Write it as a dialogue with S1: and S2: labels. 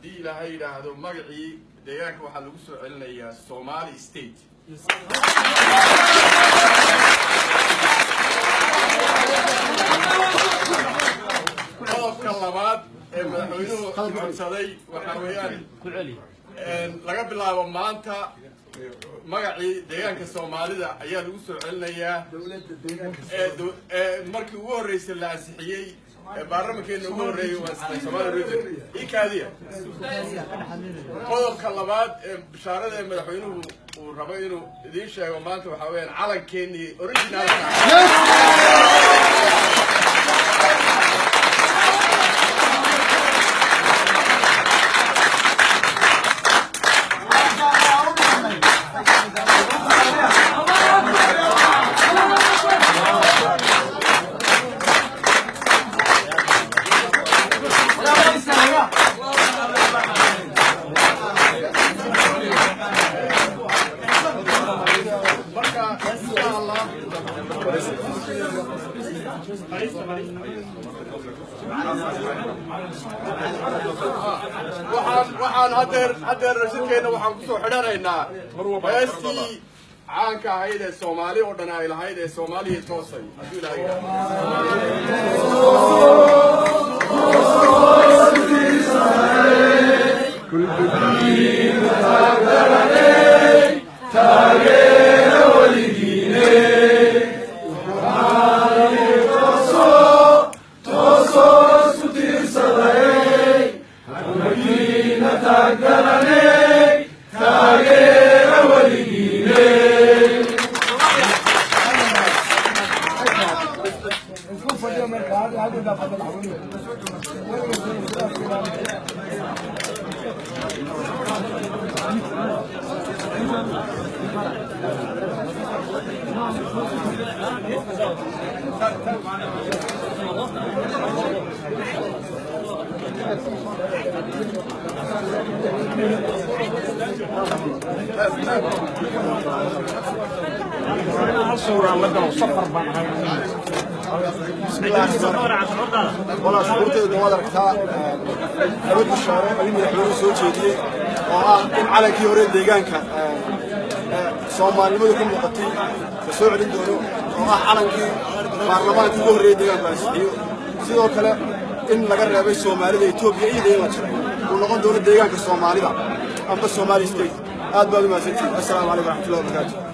S1: haddii ilaahay yidhaahdo magacii deegaanka waxaa lagu soo celinayaa Somali State. qodobka labaad ee madaxweynuhu codsaday waxaa weeyaan laga bilaabo maanta magacii deegaanka Soomaalida ayaa lagu soo celinayaa markii ugu horeysay la ansixiyay baarlamaankeena ugu horeeyay waa Somali region ikaadiya qodobka labaad ee bishaarada madaxweynuhu uu rabo inuu idin sheego maanta waxa weeyaan calankeeni original waxaan hadeer rashidkeena waxaan kusoo xidhanaynaa heestii caanka ahayd ee Soomaali oo dhan ay lahayd ee Soomaaliya toosay haddii
S2: ولا شعورت إذا ما دركتها أود الشارع اللي مدحونه سوتشيدي وإن على كيورين ديجانك Somali مدكم مقطي بسوع عندهم على كي برلمان كيورين ديجان بس سيدو كلا إن لقرنا بس Somali إثيوبيا إيه ما ترى ونقول دولة ديجانك Somali ده أما Somali ستيت هذا بعد ما سنتي السلام عليكم ورحمة الله وبركاته.